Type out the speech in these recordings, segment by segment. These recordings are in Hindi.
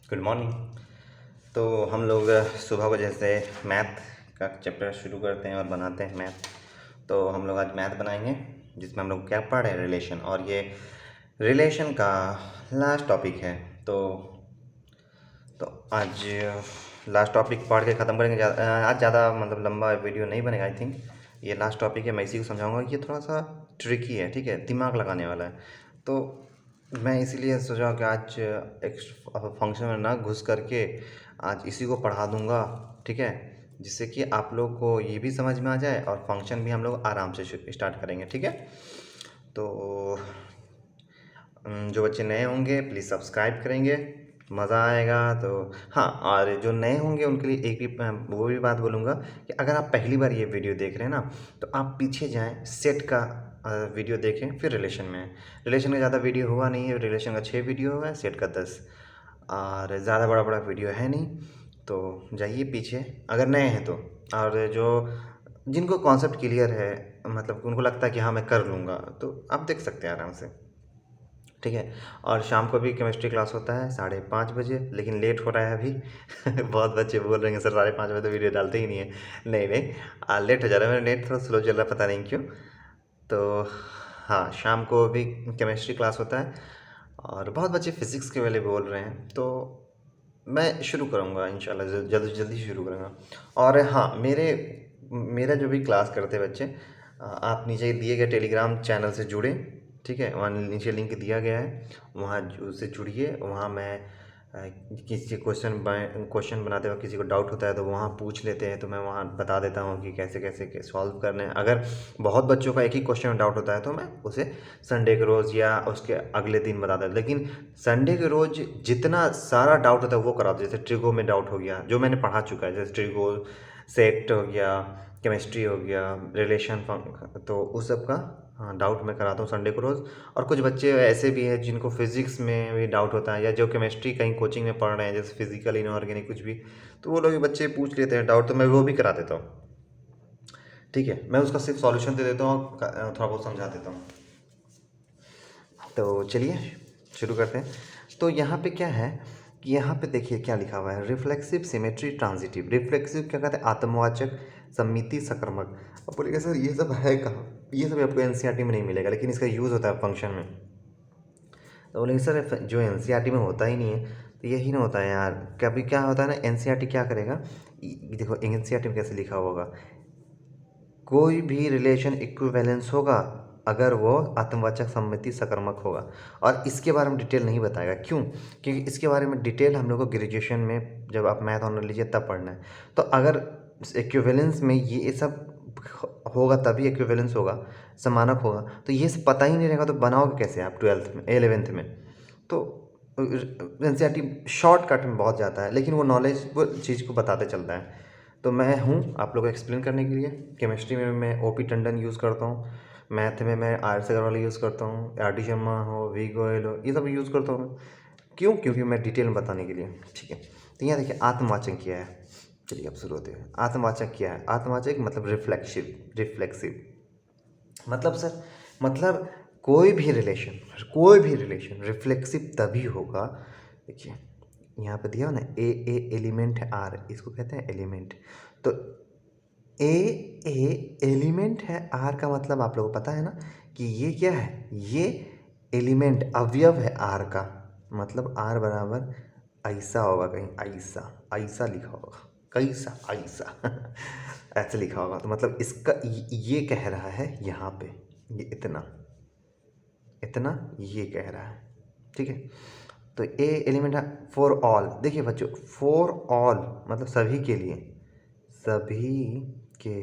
Good morning. तो हम लोग सुबह को जैसे मैथ का चैप्टर शुरू करते हैं और बनाते हैं मैथ। तो हम लोग आज मैथ बनाएंगे जिसमें हम लोग क्या पढ़ रहे हैं, रिलेशन। और ये रिलेशन का लास्ट टॉपिक है। तो तो आज लास्ट टॉपिक पढ़ के ख़त्म करेंगे। आज ज़्यादा मतलब लंबा वीडियो नहीं बनेगा आई थिंक। ये लास्ट टॉपिक है, मैं इसी को समझाऊंगा। ये थोड़ा सा ट्रिकी है, ठीक है, दिमाग लगाने वाला है। तो मैं इसीलिए सोचा कि आज एक फंक्शन में ना घुस करके आज इसी को पढ़ा दूंगा, ठीक है, जिससे कि आप लोग को ये भी समझ में आ जाए और फंक्शन भी हम लोग आराम से स्टार्ट करेंगे, ठीक है। तो जो बच्चे नए होंगे प्लीज़ सब्सक्राइब करेंगे, मज़ा आएगा। तो हाँ, और जो नए होंगे उनके लिए एक भी वो भी बात बोलूँगा कि अगर आप पहली बार ये वीडियो देख रहे हैं ना, तो आप पीछे जाएं, सेट का वीडियो देखें, फिर रिलेशन में। रिलेशन का ज़्यादा वीडियो हुआ नहीं है, रिलेशन का 6 वीडियो हुआ है, सेट का 10। और ज़्यादा बड़ा बड़ा वीडियो है नहीं। तो जाइए पीछे अगर नए हैं तो। और जो जिनको कॉन्सेप्ट क्लियर है, मतलब उनको लगता है कि हाँ मैं कर लूँगा, तो आप देख सकते हैं आराम से, ठीक है। और शाम को भी केमिस्ट्री क्लास होता है 5:30 बजे, लेकिन लेट हो रहा है अभी। बहुत बच्चे बोल रहे हैं सर 5:30 बजे तो वीडियो डालते ही नहीं है। नहीं नहीं, लेट हो जा रहा है, मेरा नेट थोड़ा स्लो चल रहा है, पता नहीं क्यों। तो हाँ, शाम को भी केमिस्ट्री क्लास होता है और बहुत बच्चे फिज़िक्स के वाले बोल रहे हैं। तो मैं शुरू करूँगा इंशाल्लाह, जल्दी जल्दी शुरू करूँगा। और हाँ, मेरा जो भी क्लास करते हैं बच्चे, आप नीचे दिए गए टेलीग्राम चैनल से जुड़ें, ठीक है। वहाँ नीचे लिंक दिया गया है, वहाँ उससे जुड़िए। वहाँ मैं किसी क्वेश्चन बनाते वक्त किसी को डाउट होता है तो वहाँ पूछ लेते हैं, तो मैं वहाँ बता देता हूँ कि कैसे कैसे सॉल्व करना है। अगर बहुत बच्चों का एक ही क्वेश्चन में डाउट होता है तो मैं उसे संडे के रोज़ या उसके अगले दिन बता देता हूँ। लेकिन संडे के रोज़ जितना सारा डाउट होता है वो करा दो। जैसे ट्रिगो में डाउट हो गया, जो मैंने पढ़ा चुका है, जैसे ट्रिगो, सेट हो गया, केमिस्ट्री हो गया, रिलेशन, तो उस सब का हाँ डाउट मैं कराता हूँ संडे को रोज़। और कुछ बच्चे ऐसे भी हैं जिनको फिज़िक्स में भी डाउट होता है, या जो केमिस्ट्री कहीं कोचिंग में पढ़ रहे हैं, जैसे फिजिकल इनऑर्गेनिक कुछ भी, तो वो लोग भी बच्चे पूछ लेते हैं डाउट, तो मैं वो भी करा देता हूँ, ठीक है। मैं उसका सिर्फ सॉल्यूशन दे देता हूँ, थोड़ा बहुत समझा देता हूँ। तो चलिए शुरू करते हैं। तो यहाँ पे क्या है कि यहाँ पे देखिए क्या लिखा हुआ है, रिफ्लेक्सिव, सिमेट्री, ट्रांजिटिव। रिफ्लेक्सिव क्या कहते हैं, आत्मवाचक, सम्मिति, सकर्मक। अब बोलिएगा सर ये सब है कहाँ, ये सब आपको एनसीईआरटी में नहीं मिलेगा, लेकिन इसका यूज़ होता है फंक्शन में। तो बोलेंगे सर जो एनसीईआरटी में होता ही नहीं है, तो यही ना होता है यार। कभी क्या होता है ना, एनसीईआरटी क्या करेगा, देखो एनसीईआरटी में कैसे लिखा होगा, कोई भी रिलेशन इक्विवेलेंस होगा अगर वो आत्मवाचक, सम्मिति, सकर्मक होगा। और इसके बारे में डिटेल नहीं बताएगा, क्यों? क्योंकि इसके बारे में डिटेल हम लोग को ग्रेजुएशन में जब आप मैथ ऑनर लीजिए तब पढ़ना है। तो अगर इक्विवेलेंस में ये सब होगा तभी इक्विवेलेंस होगा, समानक होगा। तो ये सब पता ही नहीं रहेगा तो बनाओगे कैसे आप 12th में, 11th में? तो एनसीईआरटी शॉर्टकट में बहुत जाता है, लेकिन वो नॉलेज वो चीज़ को बताते चलता है। तो मैं हूँ आप लोगों को एक्सप्लेन करने के लिए। केमिस्ट्री में मैं ओपी टंडन यूज़ करता हूँ, मैथ में मैं आर.एस. अग्रवाल यूज़ करता हूँ, आर डी शर्मा हो, वी गोयल हो, ये सब यूज़ करता हूँ मैं। क्यों? क्योंकि मैं डिटेल में बताने के लिए, ठीक है। तो यहाँ देखिए आत्मवाचक क्या है। चलिए अब शुरू होते हैं। आत्मवाचक क्या है? आत्मवाचक मतलब रिफ्लेक्सिव, रिफ्लेक्सिव मतलब सर, मतलब कोई भी रिलेशन रिफ्लेक्सिव तभी होगा। देखिए यहाँ पे दिया हो ना, ए एलिमेंट है, आर इसको कहते हैं एलिमेंट। तो ए एलिमेंट है, आर का मतलब आप लोगों को पता है ना कि ये क्या है, ये एलिमेंट अवयव है आर का। मतलब आर बराबर ऐसा होगा, कहीं ऐसा ऐसा लिखा होगा, कैसा ऐसा। ऐसे लिखा होगा, तो मतलब इसका ये कह रहा है यहाँ पे, ये इतना इतना ये कह रहा है, ठीक है। तो ए एलिमेंट है फॉर ऑल। देखिए बच्चों, फॉर ऑल मतलब सभी के लिए, सभी के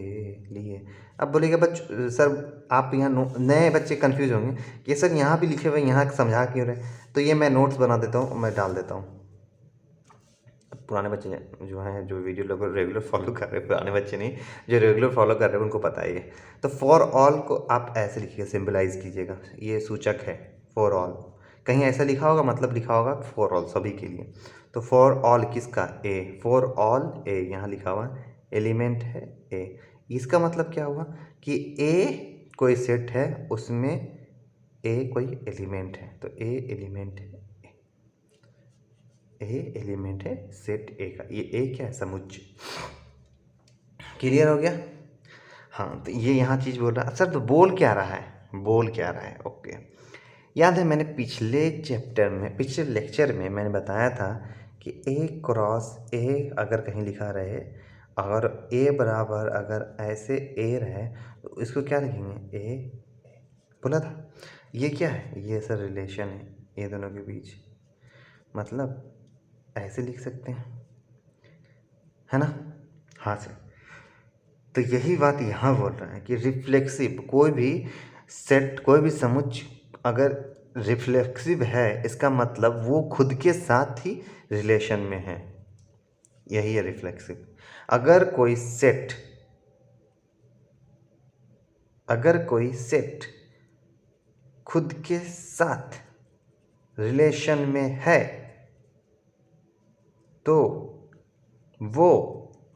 लिए। अब बोलेगा बच्चों सर, आप यहाँ नए बच्चे कंफ्यूज होंगे कि सर यहाँ भी लिखे हुए, यहाँ समझा क्यों रहे। तो ये मैं नोट्स बना देता हूँ, मैं डाल देता हूँ। पुराने बच्चे जो हैं, जो वीडियो लोग रेगुलर फॉलो कर रहे हैं, पुराने बच्चे नहीं, जो रेगुलर फॉलो कर रहे हैं उनको पता है ये। तो फॉर ऑल को आप ऐसे लिखिएगा, सिंबलाइज कीजिएगा, ये सूचक है फॉर ऑल। कहीं ऐसा लिखा होगा, मतलब लिखा होगा फॉर ऑल, सभी के लिए। तो फॉर ऑल किसका, ए, फॉर ऑल ए यहाँ लिखा हुआ एलिमेंट है ए। इसका मतलब क्या हुआ कि ए कोई सेट है, उसमें ए कोई एलिमेंट है, तो ए एलिमेंट है। ए एलिमेंट है सेट ए का, ये ए क्या है, समुच्चय। क्लियर हो गया। हाँ, तो ये यहाँ चीज़ बोल रहा है सर, तो बोल क्या रहा है, बोल क्या रहा है। ओके, याद है मैंने पिछले चैप्टर में, पिछले लेक्चर में मैंने बताया था कि ए क्रॉस ए अगर कहीं लिखा रहे और ए बराबर अगर ऐसे ए रहे तो इसको क्या लिखेंगे, ए बोला था। ये क्या है, ये सर रिलेशन है ये दोनों के बीच, मतलब ऐसे लिख सकते हैं, है ना। हाँ सर, तो यही बात यहाँ बोल रहा है कि रिफ्लेक्सिव कोई भी सेट, कोई भी समुच्चय अगर रिफ्लेक्सिव है इसका मतलब वो खुद के साथ ही रिलेशन में है, यही है रिफ्लेक्सिव। अगर कोई सेट, अगर कोई सेट खुद के साथ रिलेशन में है तो वो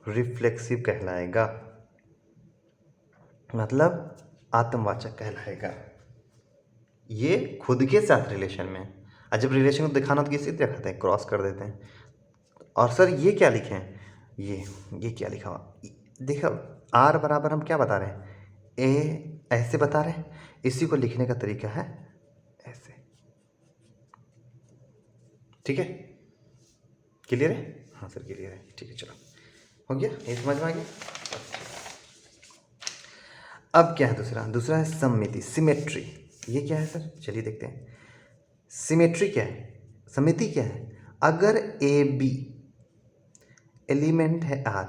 रिफ्लेक्सिव कहलाएगा, मतलब आत्मवाचक कहलाएगा। ये खुद के साथ रिलेशन में, और जब रिलेशन को दिखाना तो किसी दिखाते हैं, क्रॉस कर देते हैं। और सर ये क्या लिखे हैं, ये क्या लिखा हुआ, देखो आर बराबर हम क्या बता रहे हैं, ए ऐसे बता रहे हैं, इसी को लिखने का तरीका है ऐसे, ठीक है। क्लियर है, हाँ सर क्लियर है, ठीक है, चलो हो गया, ये समझ में आ गया। अब क्या है दूसरा, दूसरा है सममिति, सिमेट्री। ये क्या है सर, चलिए देखते हैं। सिमेट्री क्या है, समिति क्या है, अगर ए बी एलिमेंट है आर,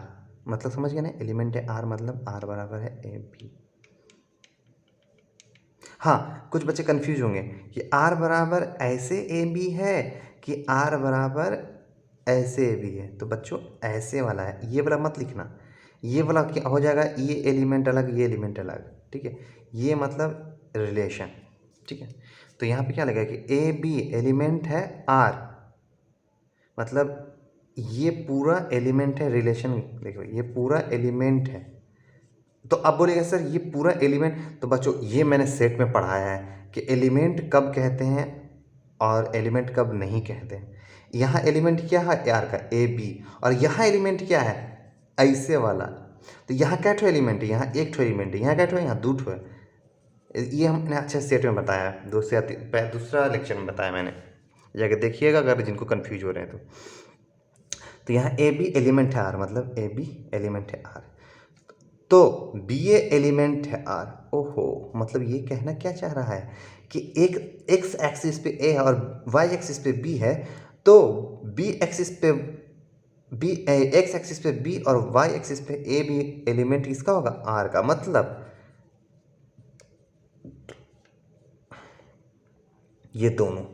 मतलब समझ गए ना, एलिमेंट है आर मतलब आर बराबर है ए बी। हाँ, कुछ बच्चे कंफ्यूज होंगे कि आर बराबर ऐसे ए बी है कि आर बराबर ऐसे ए बी है। तो बच्चों ऐसे वाला है, ये वाला मत लिखना, ये वाला क्या हो जाएगा, ये एलिमेंट अलग, ये एलिमेंट अलग, ठीक है। ये मतलब रिलेशन, ठीक है। तो यहाँ पे क्या लगेगा कि ए बी एलिमेंट है आर, मतलब ये पूरा एलिमेंट है, रिलेशन देखो ये पूरा एलिमेंट है। तो अब बोलेगा सर ये पूरा एलिमेंट, तो बच्चों ये मैंने सेट में पढ़ाया है कि एलिमेंट कब कहते हैं और एलिमेंट कब नहीं कहते हैं। यहाँ एलिमेंट क्या है आर का, ए बी, और यहाँ एलिमेंट क्या है ऐसे वाला। तो यहाँ क्या ठो एलिमेंट है, यहाँ एक ठो एलिमेंट है, यहाँ क्या ठो है, यहाँ दो ठो है। ये हमने अच्छे सेट में बताया, दूसरा लेक्चर में बताया मैंने, जाके देखिएगा अगर जिनको कन्फ्यूज हो रहे हैं तो यहाँ ए बी एलिमेंट है आर, मतलब ए बी एलिमेंट है आर, तो बी ए एलिमेंट है आर। ओहो, मतलब ये कहना क्या चाह रहा है कि एक एक्स एक्सिस पे ए है और वाई एक्सिस पे बी है, तो बी एक्सिस पे बी, एक्स एक्सिस पे बी और वाई एक्सिस पे ए बी एलिमेंट किसका होगा, आर का। मतलब ये दोनों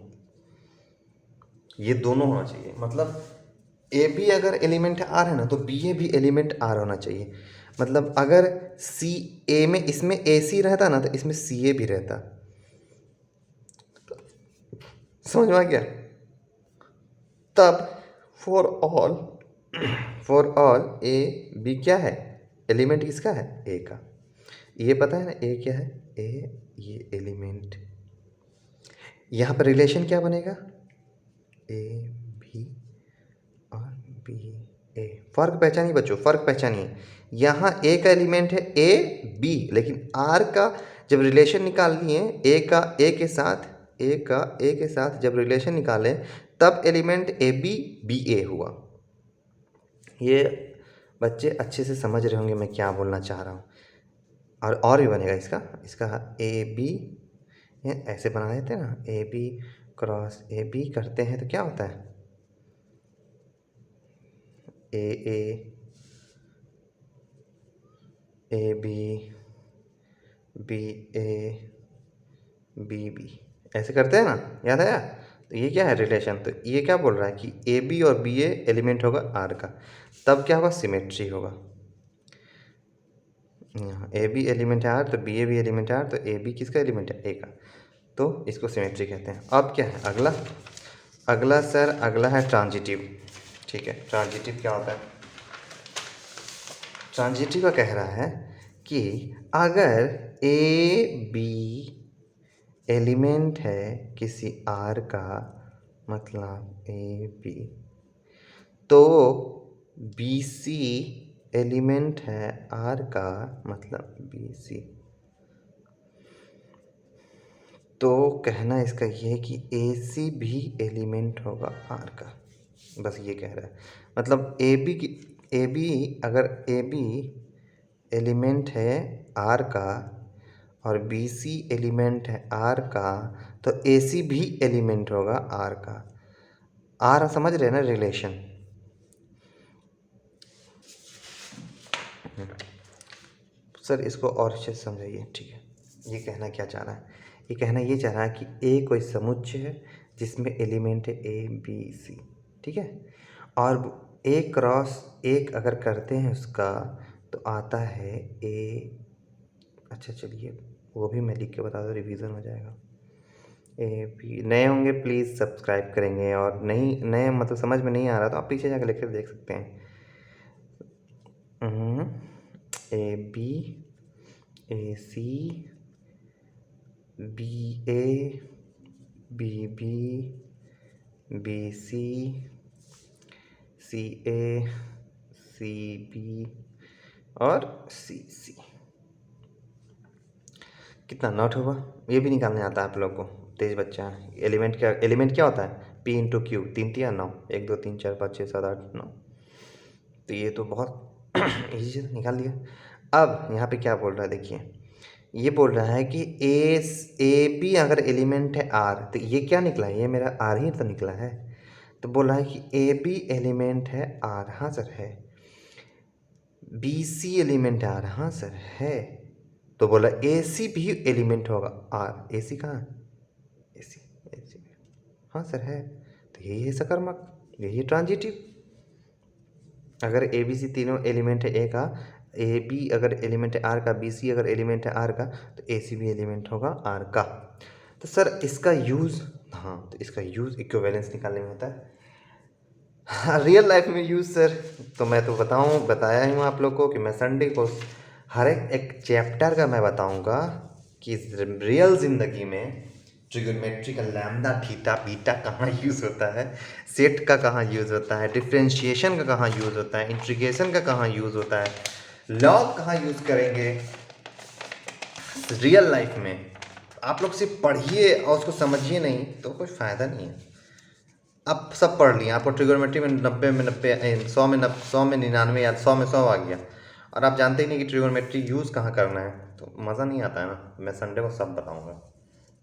होना चाहिए, मतलब ए बी अगर एलिमेंट आर है ना तो बी ए भी एलिमेंट आर होना चाहिए। मतलब अगर सी ए में, इसमें ए सी रहता ना तो इसमें सी ए भी रहता, समझ में आ गया। तब फॉर ऑल ए बी क्या है, एलिमेंट किसका है, ए का। ये पता है ना ए क्या है, ए ये एलिमेंट, यहाँ पर रिलेशन क्या बनेगा, ए बी और बी ए। फर्क पहचानिए बच्चों, फर्क पहचानिए, यहाँ ए का एलिमेंट है ए बी, लेकिन आर का जब रिलेशन निकाल लिए ए का ए के साथ, ए का ए के साथ जब रिलेशन निकालें तब एलिमेंट ए बी बी ए हुआ। ये बच्चे अच्छे से समझ रहे होंगे मैं क्या बोलना चाह रहा हूँ। और भी बनेगा इसका, ए बी ऐसे बना देते हैं ना, A B cross A B करते हैं तो क्या होता है, A B B A B B ऐसे करते हैं ना, याद आया। तो ये क्या है रिलेशन, तो ये क्या बोल रहा है कि ए बी और बी ए एलिमेंट होगा आर का, तब क्या होगा, सिमेट्री होगा। यहाँ ए बी एलिमेंट है आर तो बी ए भी एलिमेंट है आर, तो ए बी किसका एलिमेंट है, ए का, तो इसको सिमेट्री कहते हैं। अब क्या है अगला, अगला सर अगला है ट्रांजिटिव। ठीक है, ट्रांजिटिव क्या होता है, ट्रांजिटिव का कह रहा है कि अगर ए बी एलिमेंट है किसी आर का, मतलब ए बी तो बी सी एलिमेंट है आर का, मतलब बी सी, तो कहना इसका ये है कि ए सी भी एलिमेंट होगा आर का, बस ये कह रहा है। मतलब ए बी की, ए बी अगर ए बी एलिमेंट है आर का और बी सी एलिमेंट है आर का, तो ए सी भी एलिमेंट होगा आर का। आर समझ रहे हैं ना रिलेशन? सर इसको और अच्छे से समझाइए। ठीक है, ये कहना क्या चाह रहा है? ये कहना ये चाह रहा है कि ए कोई समुच्चय है जिसमें एलिमेंट है ए बी सी, ठीक है, और एक क्रॉस एक अगर करते हैं उसका तो आता है ए, अच्छा चलिए वो भी मैं लिख के बता दूँ, रिवीजन हो जाएगा। ए बी, नए होंगे प्लीज़ सब्सक्राइब करेंगे, और नहीं नए मतलब समझ में नहीं आ रहा तो आप पीछे जाकर लेकर देख सकते हैं। A B, A C, B A, B B, B C, C A, C B और सी सी। कितना नॉट हुआ? ये भी निकालने आता है आप लोग को, तेज बच्चा है। एलिमेंट क्या होता है? पी इंटू क्यू, 3 तिया 9, 1 2 3 4 5 6 7 8 9। तो ये तो बहुत इजी से निकाल लिया। अब यहाँ पे क्या बोल रहा है देखिए, ये बोल रहा है कि ए बी अगर एलिमेंट है आर, तो ये क्या निकला है? ये मेरा आर ही तो निकला है। तो बोल रहा है कि ए बी एलिमेंट है आर, हाँ सर है। बी सी एलिमेंट है आर, हाँ सर है। तो बोला ए सी भी एलिमेंट होगा आर, ए सी कहाँ है? ए सी, हाँ सर है। तो यही है सकर्मक, यही है ट्रांजिटिव। अगर ए बी सी तीनों एलिमेंट है ए का, ए बी अगर एलिमेंट है आर का, बी सी अगर एलिमेंट है आर का, तो ए सी भी एलिमेंट होगा आर का। तो सर इसका यूज़, हाँ तो इसका यूज़ इक्विवेलेंस निकालने में होता है। हाँ, रियल लाइफ में यूज़ सर, तो मैं तो बताया ही हूँ आप लोग को कि मैं संडे को हर एक चैप्टर का मैं बताऊँगा कि रियल ज़िंदगी में ट्रिगोनोमेट्री का लैम्डा थीटा बीटा कहाँ यूज़ होता है, सेट का कहाँ यूज़ होता है, डिफ्रेंशिएशन का कहाँ यूज़ होता है, इंटीग्रेशन का कहाँ यूज़ होता है, लॉग कहाँ यूज़ करेंगे रियल लाइफ में। आप लोग सिर्फ पढ़िए और उसको समझिए नहीं तो कोई फ़ायदा नहीं है। आप सब पढ़ लिए, आपको ट्रिगोनोमेट्री में 90 में 90, 100 में 99 या 100 में 100 आ गया, और आप जानते ही नहीं कि ट्रिगोनोमेट्री यूज़ कहाँ करना है, तो मज़ा नहीं आता है ना। मैं संडे को सब बताऊँगा,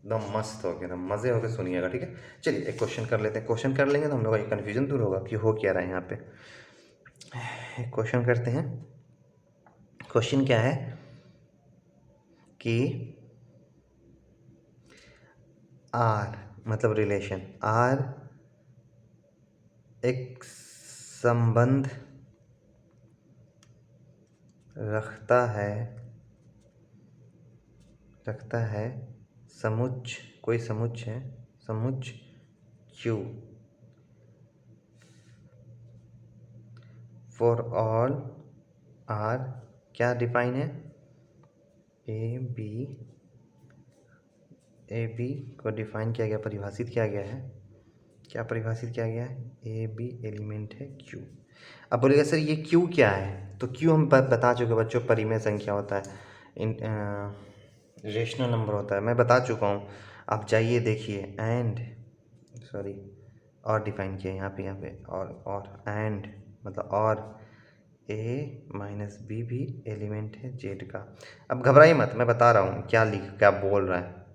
एकदम मस्त हो गया, एकदम मज़े होकर सुनिएगा, ठीक है। चलिए एक क्वेश्चन कर लेते हैं, क्वेश्चन कर लेंगे तो हम लोग का ये कन्फ्यूजन दूर होगा कि हो क्या रहा है यहाँ पे। एक क्वेश्चन करते हैं। क्वेश्चन क्या है कि आर मतलब रिलेशन, आर एक संबंध रखता है समुच्च, कोई समुच्च है, समुच्च Q फॉर ऑल आर, क्या डिफाइन है? ए बी को डिफाइन किया गया, परिभाषित किया गया है, क्या परिभाषित किया गया है? ए बी एलिमेंट है Q। अब बोलेगा सर ये Q क्या है? तो Q हम बता चुके बच्चों, परिमेय संख्या होता है, रेशनल नंबर होता है, मैं बता चुका हूँ। आप जाइए देखिए, एंड सॉरी और डिफाइन किया यहाँ पे और एंड मतलब और ए माइनस बी भी एलिमेंट है जेड का। अब घबराइए मत, मैं बता रहा हूँ क्या बोल रहा है।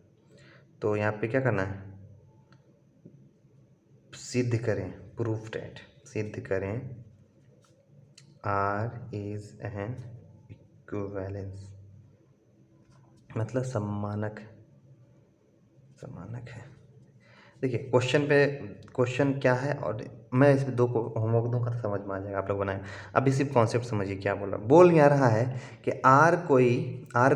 तो यहाँ पे क्या करना है? सिद्ध करें, प्रूफ डेट, सिद्ध करें आर इज एन इक्विवेलेंस, मतलब सम्मानक है। देखिए क्वेश्चन क्या है, और मैं इसमें दो को होमवर्क दूँगा तो समझ में आ जाएगा, आप लोग बनाएं। अभी सिर्फ कॉन्सेप्ट समझिए क्या बोल रहा है। बोल क्या रहा है कि आर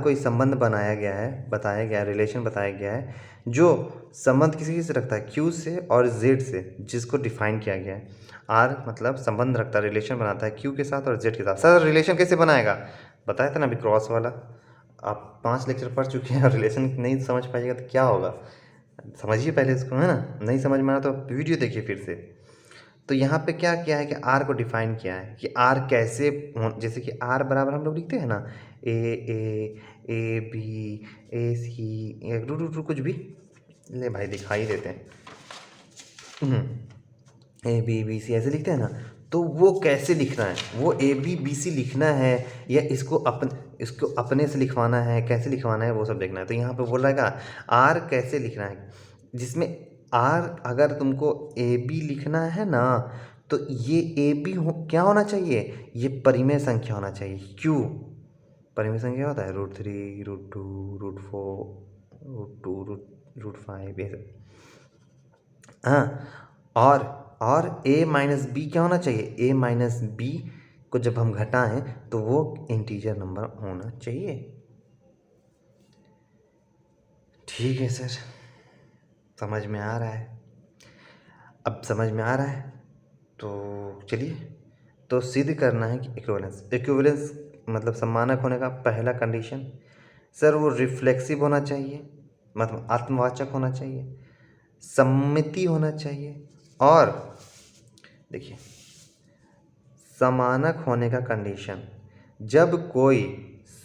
कोई संबंध बताया गया है, रिलेशन बताया गया है, जो संबंध किसी से रखता है, क्यू से और जेड से, जिसको डिफाइन किया गया है। आर मतलब संबंध रखता है, रिलेशन बनाता है क्यू के साथ और जेड के साथ। सर रिलेशन कैसे बनाएगा? बताया था ना अभी, क्रॉस वाला। आप 5 लेक्चर पढ़ चुके हैं और रिलेशन नहीं समझ पाइएगा तो क्या होगा? समझिए पहले इसको, है ना। नहीं समझ में आया तो वीडियो देखिए फिर से। तो यहाँ पे क्या किया है कि आर को डिफाइन किया है कि आर कैसे जैसे कि आर बराबर हम लोग लिखते हैं ना, ए बी ए सी रू कुछ भी ले भाई, दिखाई देते हैं, ए बी बी सी ऐसे लिखते हैं ना, तो वो कैसे लिखना है, वो ए बी बी सी लिखना है या इसको अपने से लिखवाना है, कैसे लिखवाना है वो सब देखना है। तो यहाँ पे बोल रहा है का आर कैसे लिखना है, जिसमें आर अगर तुमको ए बी लिखना है ना, तो ये ए बी क्या होना चाहिए, ये परिमेय संख्या होना चाहिए। क्यों परिमेय संख्या होता है, √3 √2 √4 √2 √5 ये सब। हाँ, और a माइनस बी क्या होना चाहिए, a माइनस बी को जब हम घटाएं तो वो इंटीजर नंबर होना चाहिए। ठीक है सर, समझ में आ रहा है, अब समझ में आ रहा है तो चलिए, तो सिद्ध करना है कि इक्विवेलेंस मतलब सम्मानक होने का पहला कंडीशन सर वो रिफ्लेक्सिव होना चाहिए, मतलब आत्मवाचक होना चाहिए, सम्मिति होना चाहिए, और देखिए समानक होने का कंडीशन जब कोई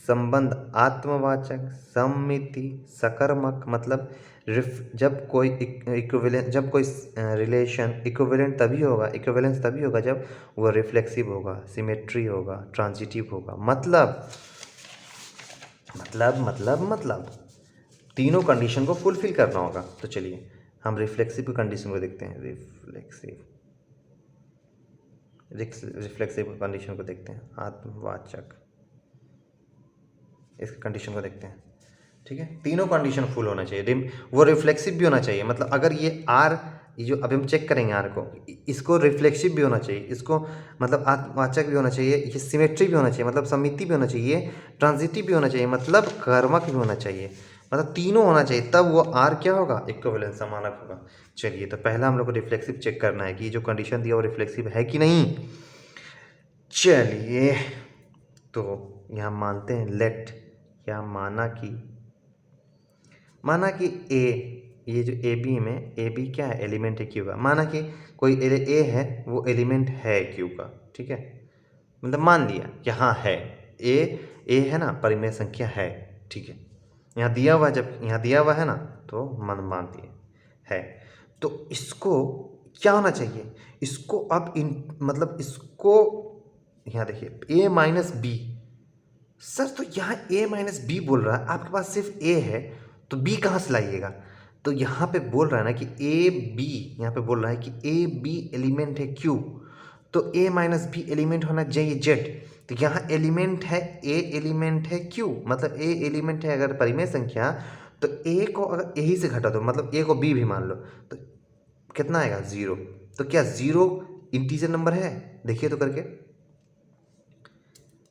संबंध आत्मवाचक, सम्मिति, सकर्मक मतलब जब कोई इक्विवेलेंट, जब कोई रिलेशन इक्विवेलेंट तभी होगा, इक्विवेलेंस तभी होगा जब वो रिफ्लेक्सिव होगा, सिमेट्री होगा, ट्रांजिटिव होगा। मतलब तीनों कंडीशन को फुलफिल करना होगा। तो चलिए हम रिफ्लेक्सिव की कंडीशन को देखते हैं, रिफ्लेक्सिव कंडीशन को देखते हैं, आत्मवाचक इस कंडीशन को देखते हैं। ठीक है, तीनों कंडीशन फुल होना चाहिए, वो रिफ्लेक्सिव भी होना चाहिए, मतलब अगर ये आर, ये जो अभी हम चेक करेंगे आर को, इसको रिफ्लेक्सिव भी होना चाहिए, इसको मतलब आत्मवाचक भी होना चाहिए, ये सिमेट्री भी होना चाहिए मतलब समिति भी होना चाहिए, ट्रांजिटिव भी होना चाहिए मतलब कर्मक भी होना चाहिए, मतलब तीनों होना चाहिए, तब वो आर क्या होगा, इक्विवेलेंस समानक होगा। चलिए, तो पहला हम लोग को रिफ्लेक्सिव चेक करना है कि जो कंडीशन दिया वो रिफ्लेक्सिव है कि नहीं। चलिए, तो यहाँ मानते हैं लेट, क्या माना कि ए, ये जो ए बी में ए बी क्या है, एलिमेंट है क्यू का, माना कि कोई ए है वो एलिमेंट है क्यू का। ठीक है, मतलब मान लिया कि हाँ है, ए है ना, परिमेय संख्या है। ठीक है, यहाँ दिया हुआ, जब यहाँ दिया हुआ है ना तो मान दिए है, तो इसको क्या होना चाहिए, इसको अब मतलब इसको यहाँ देखिए ए माइनस बी, सर तो यहाँ ए माइनस बी बोल रहा है, आपके पास सिर्फ ए है तो बी कहाँ से लाइएगा। तो यहाँ पे बोल रहा है ना कि ए बी, यहाँ पे बोल रहा है कि ए बी एलिमेंट है क्यू, तो ए माइनस बी एलिमेंट होना चाहिए जेड। तो यहाँ एलिमेंट है, ए एलिमेंट है क्यू, मतलब ए एलिमेंट है अगर परिमेय संख्या, तो ए को अगर यही से घटा दो, मतलब ए को बी भी मान लो, तो कितना आएगा 0। तो क्या 0 इंटीजर नंबर है, देखिए तो करके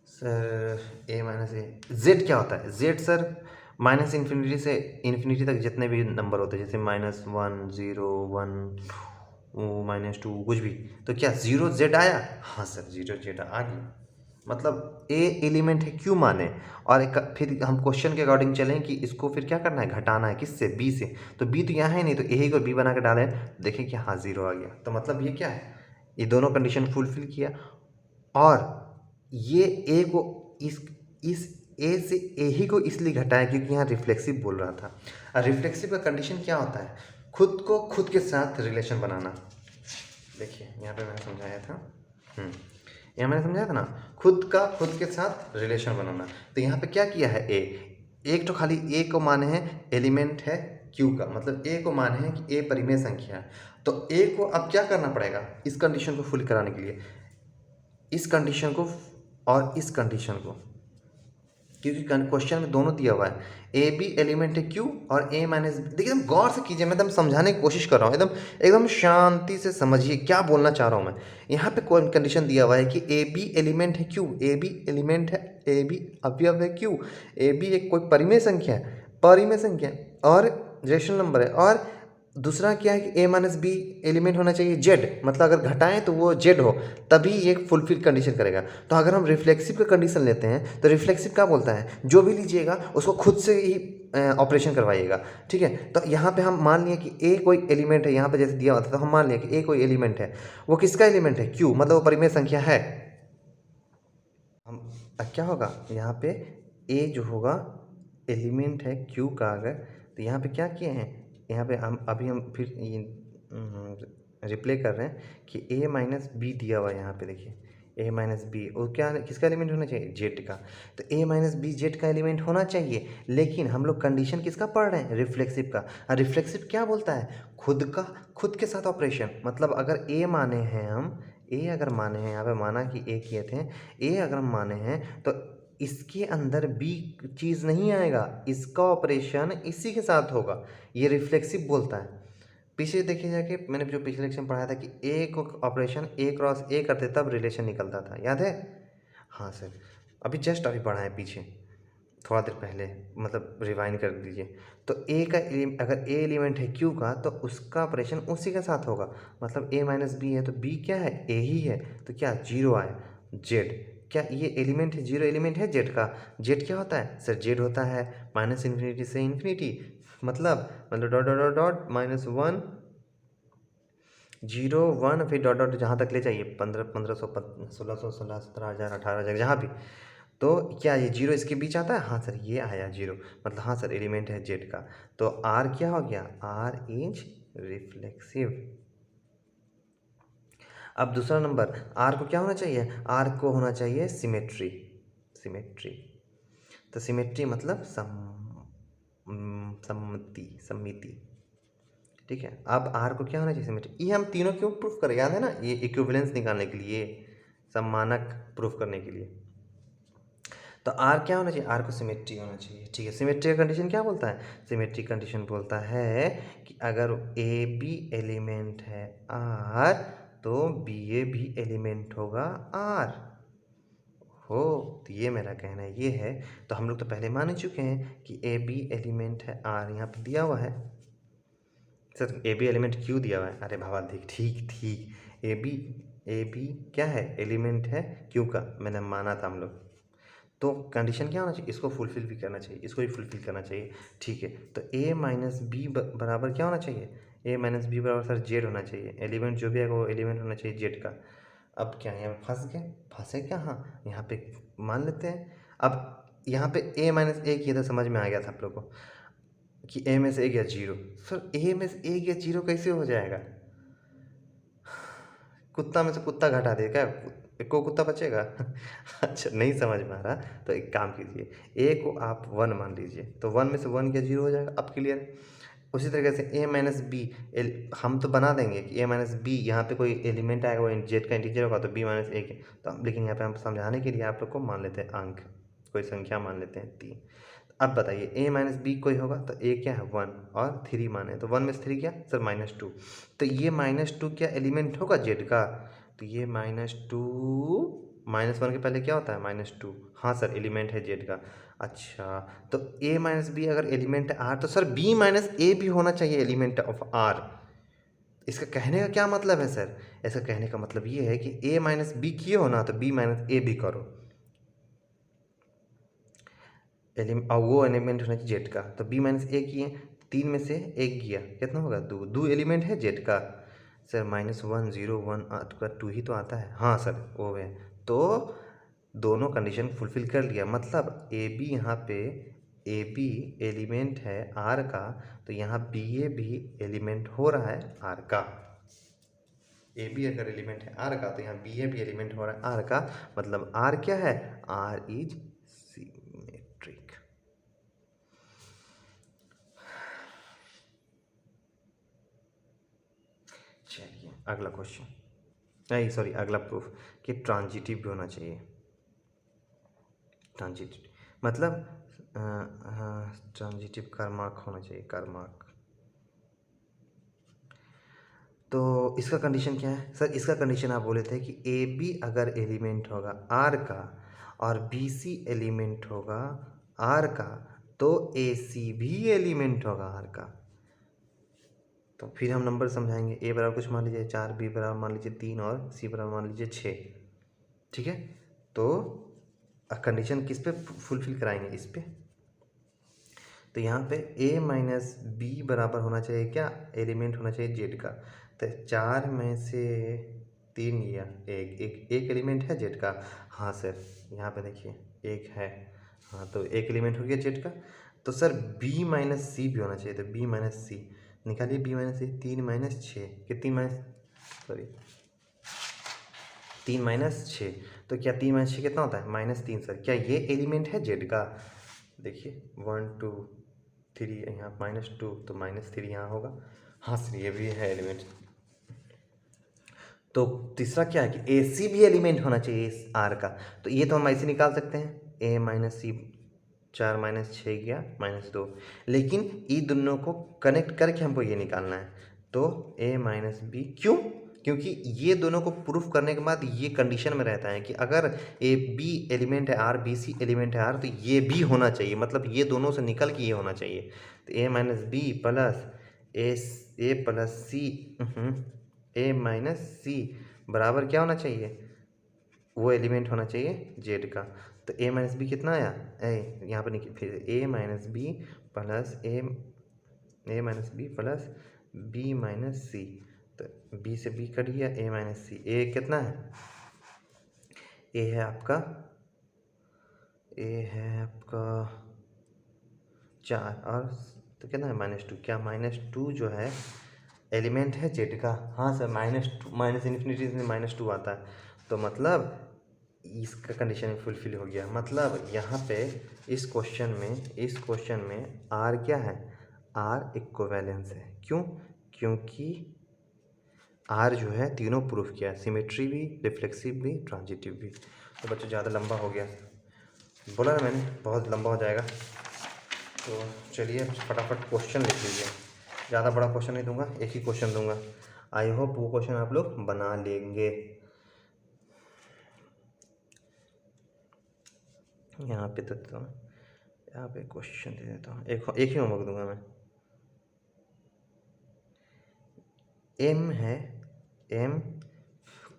सर, ए माइनस ए, जेड क्या होता है, जेड सर माइनस इन्फिनिटी से इन्फिनिटी तक जितने भी नंबर होते हैं, जैसे -1 0 1 -2 कुछ भी, तो क्या 0 जेड आया, हाँ सर 0 जेड आ गया, मतलब ए एलिमेंट है क्यों माने। और फिर हम क्वेश्चन के अकॉर्डिंग चलें कि इसको फिर क्या करना है, घटाना है किससे, बी से, तो बी तो यहाँ है नहीं, तो ए को बी बना के डालें, देखें कि हाँ 0 आ गया, तो मतलब ये क्या है, ये दोनों कंडीशन फुलफिल किया। और ये ए को इस ए से ए ही को इसलिए घटाया क्योंकि यहाँ रिफ्लेक्सिव बोल रहा था। और रिफ्लेक्सिव का कंडीशन क्या होता है, खुद को खुद के साथ रिलेशन बनाना। देखिए यहाँ पे मैंने समझाया था, यहाँ मैंने समझाया था ना, खुद का खुद के साथ रिलेशन बनाना। तो यहाँ पे क्या किया है, एक तो खाली ए को माने हैं एलिमेंट है क्यू का, मतलब ए को माने हैं कि ए परिमेय संख्या है, तो ए को अब क्या करना पड़ेगा इस कंडीशन को फुल कराने के लिए, इस कंडीशन को और इस कंडीशन को, क्योंकि क्वेश्चन में दोनों दिया हुआ है, ए बी एलिमेंट है क्यू और ए माइनस। देखिए एकदम गौर से कीजिए, मैं एकदम समझाने की कोशिश कर रहा हूँ, एकदम शांति से समझिए क्या बोलना चाह रहा हूँ मैं। यहाँ पे कोई कंडीशन दिया हुआ है कि ए बी एलिमेंट है क्यू, ए बी एलिमेंट है, ए बी अवयव है क्यू, ए बी एक कोई परिमेय संख्या है और रेशनल नंबर है, और दूसरा क्या है कि ए माइनस बी एलिमेंट होना चाहिए जेड, मतलब अगर घटाएं तो वो जेड हो, तभी ये फुलफिल कंडीशन करेगा। तो अगर हम रिफ्लेक्सिव का कंडीशन लेते हैं तो रिफ्लेक्सिव क्या बोलता है, जो भी लीजिएगा उसको खुद से ही ऑपरेशन करवाइएगा। ठीक है, तो यहाँ पे हम मान लिए कि ए कोई एलिमेंट है, यहाँ पे जैसे दिया हुआ था तो हम मान लिया कि ए कोई एलिमेंट है। वो किसका एलिमेंट है, क्यू, मतलब वो परिमेय संख्या है। हम क्या होगा यहाँ पे, ए जो होगा एलिमेंट है क्यू का अगर, तो यहाँ पे क्या किए हैं, यहाँ पे हम फिर रिप्ले कर रहे हैं कि ए माइनस बी दिया हुआ है। यहाँ पे देखिए ए माइनस बी, और क्या किसका एलिमेंट होना चाहिए, जेड का। तो ए माइनस बी जेड का एलिमेंट होना चाहिए, लेकिन हम लोग कंडीशन किसका पढ़ रहे हैं, रिफ्लेक्सिव का। और रिफ्लेक्सिव क्या बोलता है, खुद के साथ ऑपरेशन। मतलब अगर ए माने हैं हम, ए अगर माने हैं, यहाँ पे माना कि ए किए थे, ए अगर हम माने हैं तो इसके अंदर बी चीज़ नहीं आएगा, इसका ऑपरेशन इसी के साथ होगा, ये रिफ्लेक्सिव बोलता है। पीछे देखिए जाके मैंने जो पिछले लेक्चर में पढ़ाया था कि ए को ऑपरेशन ए क्रॉस ए करते तब रिलेशन निकलता था, याद है। हाँ सर, अभी पढ़ा है पीछे थोड़ा देर पहले, मतलब रिवाइंड कर दीजिए। तो ए का अगर ए एलिमेंट है क्यू का तो उसका ऑपरेशन उसी के साथ होगा। मतलब ए माइनस बी है तो बी क्या है, ए ही है, तो क्या जीरो आए, जेड। क्या ये एलिमेंट है, जीरो एलिमेंट है जेड का। जेड क्या होता है सर, जेड होता है माइनस इन्फिनिटी से इन्फिनिटी, मतलब dot dot dot dot minus one, zero one, फिर डॉट डॉट जहाँ तक ले जाइए, 1500 1600 16 17,000 18,000 जहाँ भी। तो क्या ये जीरो इसके बीच आता है, हाँ सर ये आया जीरो, मतलब हाँ सर एलिमेंट है जेड का। तो आर क्या हो गया, आर इज रिफ्लेक्सिव। अब दूसरा नंबर, आर को क्या होना चाहिए, आर को होना चाहिए सिमेट्री। सिमेट्री, तो सिमेट्री मतलब सम्मिति। ठीक है, अब आर को क्या होना चाहिए, सिमेट्री। ये हम तीनों क्यों प्रूफ करें, याद है ना, ये इक्विवेलेंस निकालने के लिए, सम्मानक प्रूफ करने के लिए। तो आर क्या होना चाहिए, आर को सिमेट्री होना चाहिए। ठीक है, सिमेट्री का कंडीशन क्या बोलता है, सिमेट्री कंडीशन बोलता है कि अगर ए बी एलिमेंट है आर तो बी ए भी एलिमेंट होगा आर हो। तो ये मेरा कहना ये है। तो हम लोग तो पहले मान ही चुके हैं कि ए बी एलिमेंट है आर, यहाँ पे दिया हुआ है सर, ए बी एलिमेंट क्यों दिया हुआ है, अरे भावा ठीक ठीक ठीक, ए बी क्या है, एलिमेंट है क्यों का, मैंने माना था हम लोग। तो कंडीशन क्या होना चाहिए, इसको फुलफिल भी करना चाहिए, इसको भी फुलफिल करना चाहिए। ठीक है, तो ए माइनस बी बराबर क्या होना चाहिए, ए माइनस बी बराबर सर जेड होना चाहिए, एलिमेंट जो भी है वो एलिमेंट होना चाहिए जेड का। अब क्या यहाँ पे फंस गए, फंसे क्या, हाँ यहाँ पे मान लेते हैं। अब यहाँ पे ए माइनस ए किया था, समझ में आ गया था आप लोग को कि ए में से ए गया जीरो। सर ए में से ए गया जीरो कैसे हो जाएगा, कुत्ता में से कुत्ता घटा दे क्या, को कुत्ता बचेगा अच्छा नहीं समझ में आ रहा, तो एक काम कीजिए, ए को आप वन मान लीजिए, तो वन में से वन क्या जीरो हो जाएगा, अब क्लियर है। उसी तरीके से ए माइनस बी, हम तो बना देंगे कि ए माइनस बी, यहाँ पे कोई एलिमेंट आएगा वो जेड का इंटीजर होगा तो बी माइनस ए के, तो लेकिन यहाँ पे हम समझाने के लिए आप लोग को मान लेते हैं अंक, कोई संख्या मान लेते हैं 3। अब बताइए ए माइनस बी कोई होगा तो ए क्या है 1 और 3 माने, तो 1 में से 3 क्या सर -2, तो ये -2 क्या एलिमेंट होगा जेड का, तो ये -2 -1 के पहले क्या होता है -2, हाँ सर एलिमेंट है जेड का। अच्छा, तो ए माइनस बी अगर एलिमेंट है आर तो सर बी माइनस ए भी होना चाहिए एलिमेंट ऑफ आर। इसका कहने का क्या मतलब है सर, ऐसा कहने का मतलब ये है कि ए माइनस बी किए हो ना तो बी माइनस ए भी करो, और वो एलिमेंट होना चाहिए जेड का, तो बी माइनस ए किए, 3 में से एक गया कितना होगा 2, 2 एलिमेंट है जेड का। सर -1 0 1 आपका 2 ही तो आता है, हाँ सर वो है। तो दोनों कंडीशन फुलफिल कर लिया, मतलब ए बी यहाँ पे ए बी एलिमेंट है आर का, तो यहाँ बी ए भी एलिमेंट हो रहा है आर का। ए बी अगर एलिमेंट है आर का तो यहाँ बी ए भी एलिमेंट हो रहा है आर का, मतलब आर क्या है, आर इज सिमेट्रिक। चलिए अगला क्वेश्चन, नहीं सॉरी अगला प्रूफ, कि ट्रांजिटिव भी होना चाहिए। ट्रांजिटिव मतलब ट्रांजिटिव कर्माक होना चाहिए, कर्माक। तो इसका कंडीशन क्या है सर, इसका कंडीशन आप बोले थे कि ए बी अगर एलिमेंट होगा आर का और बी सी एलिमेंट होगा आर का तो ए सी भी एलिमेंट होगा आर का। तो फिर हम नंबर समझाएंगे। ए बराबर कुछ मान लीजिए 4, बी बराबर मान लीजिए 3 और सी बराबर मान लीजिए 6। ठीक है, तो कंडीशन किस पे फुलफिल कराएंगे, इस पे। तो यहाँ पे ए माइनस बी बराबर होना चाहिए क्या, एलिमेंट होना चाहिए जेड का। तो 4 में से 3 लिया, एक एलिमेंट है जेड का। हाँ सर, यहाँ पे देखिए एक है। हाँ, तो एक एलिमेंट हो गया जेड का। तो सर बी माइनस सी भी होना चाहिए, तो बी माइनस सी निकालिए। बी माइनस सी 3 माइनस 6 कितनी माइनस, सॉरी 3 माइनस 6, तो क्या 3 माइनस 6 कितना होता है, -3। सर क्या ये एलिमेंट है जेड का, देखिए 1 2 3 यहाँ -2, तो -3 यहाँ होगा। हाँ सर ये भी है एलिमेंट। तो तीसरा क्या है कि ए सी भी एलिमेंट होना चाहिए इस आर का। तो ये तो हम ऐसे निकाल सकते हैं, ए माइनस सी 4 माइनस 6 गया -2, लेकिन ये दोनों को कनेक्ट करके हमको ये निकालना है। तो ए माइनस बी, क्यों, क्योंकि ये दोनों को प्रूफ करने के बाद ये कंडीशन में रहता है कि अगर ए बी एलिमेंट है आर, बी सी एलिमेंट है आर, तो ये भी होना चाहिए, मतलब ये दोनों से निकल के ये होना चाहिए। तो ए माइनस बी प्लस ए प्लस सी, ए माइनस सी बराबर क्या होना चाहिए, वो एलिमेंट होना चाहिए जेड का। तो ए माइनस बी कितना आया, यहाँ पर निकल फिर A minus B plus A minus B plus B minus C. तो बी से बी कट गया, ए माइनस सी, ए कितना है, ए है आपका 4 और तो कितना है -2। क्या -2 जो है एलिमेंट है जेड का। हाँ सर -2 माइनस इन्फिनिटी से -2 आता है, तो मतलब इसका कंडीशन फुलफिल हो गया। मतलब यहाँ पे इस क्वेश्चन में आर क्या है, आर इक्विवेलेंस है। क्यों, क्योंकि आर जो है तीनों प्रूफ किया, सिमेट्री भी, रिफ्लेक्सिव भी, ट्रांजिटिव भी। तो बच्चों ज़्यादा लंबा हो गया, बोला ना मैंने बहुत लंबा हो जाएगा। तो चलिए फटाफट क्वेश्चन लिख लीजिए, ज़्यादा बड़ा क्वेश्चन नहीं दूंगा, एक ही क्वेश्चन दूंगा। आई होप वो क्वेश्चन आप लोग बना लेंगे। यहाँ पे देता हूँ, यहाँ पे क्वेश्चन दे देता हूँ, एक ही होमवर्क दूंगा मैं। एम है, एम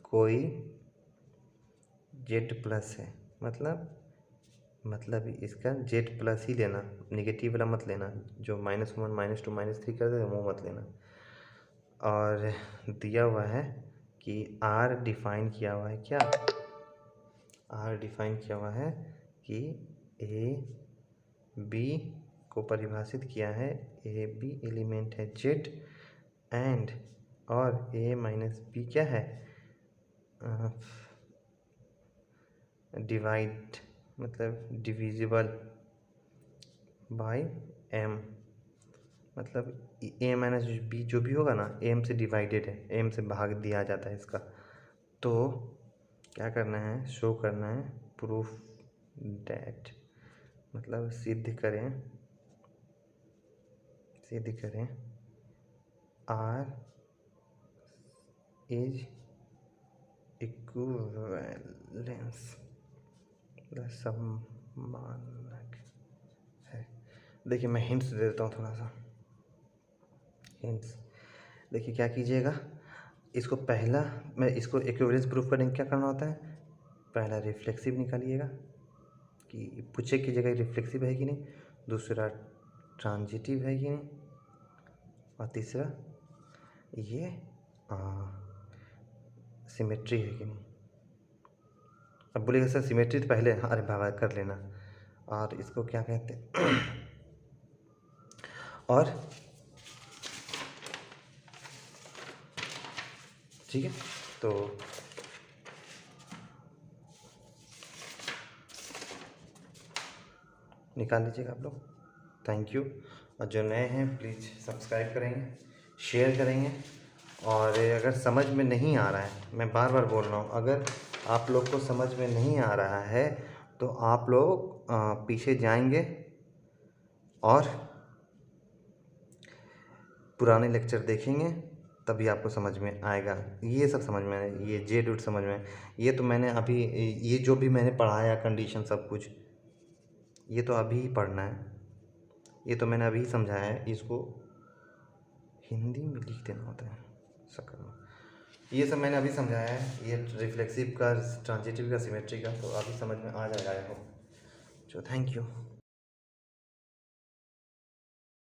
कोई जेड प्लस है, मतलब इसका जेड प्लस ही लेना, निगेटिव वाला मत लेना, जो -1 -2 -3 कर दे वो मत लेना। और दिया हुआ है कि आर डिफाइन किया हुआ है क्या, आर डिफाइन किया हुआ है कि ए बी को परिभाषित किया है, ए बी एलिमेंट है जेड एंड, और ए माइनस बी क्या है, डिवाइड मतलब डिविजिबल बाय एम, मतलब ए माइनस बी जो भी होगा ना एम से डिवाइडेड है, एम से भाग दिया जाता है इसका। तो क्या करना है, शो करना है, प्रूफ डैट, मतलब सिद्ध करें आर इज इक्विवेलेंस सम्मानक है। देखिए मैं हिंट्स दे देता हूँ, थोड़ा सा हिंट्स। देखिए क्या कीजिएगा, इसको पहला मैं इसको इक्विवेलेंस प्रूफ करने क्या करना होता है, पहला रिफ्लेक्सिव निकालिएगा कि पूछे की जगह रिफ्लेक्सिव है कि नहीं, दूसरा ट्रांजिटिव है कि नहीं, और तीसरा ये सिमेट्री है कि नहीं। अब बोलेगा सर सिमेट्री तो पहले, अरे बाबा कर लेना। और इसको क्या कहते हैं और ठीक है, तो निकाल लीजिएगा आप लोग। Thank you. और जो नए हैं प्लीज़ सब्सक्राइब करेंगे, शेयर करेंगे। और अगर समझ में नहीं आ रहा है, मैं बार बार बोल रहा हूँ, अगर आप लोग को समझ में नहीं आ रहा है तो आप लोग पीछे जाएंगे और पुराने लेक्चर देखेंगे, तभी आपको समझ में आएगा। ये सब समझ में आए, ये जे डूट समझ में, ये तो मैंने अभी, ये जो भी मैंने पढ़ाया कंडीशन सब कुछ, ये तो अभी ही पढ़ना है, ये तो मैंने अभी समझाया है, इसको हिंदी में लिख देना होता है सकर्मक। ये सब मैंने अभी समझाया है, ये रिफ्लेक्सिव का, ट्रांजिटिव का, सिमेट्री का, तो अभी समझ में आ जाएगा। I hope. जो थैंक यू।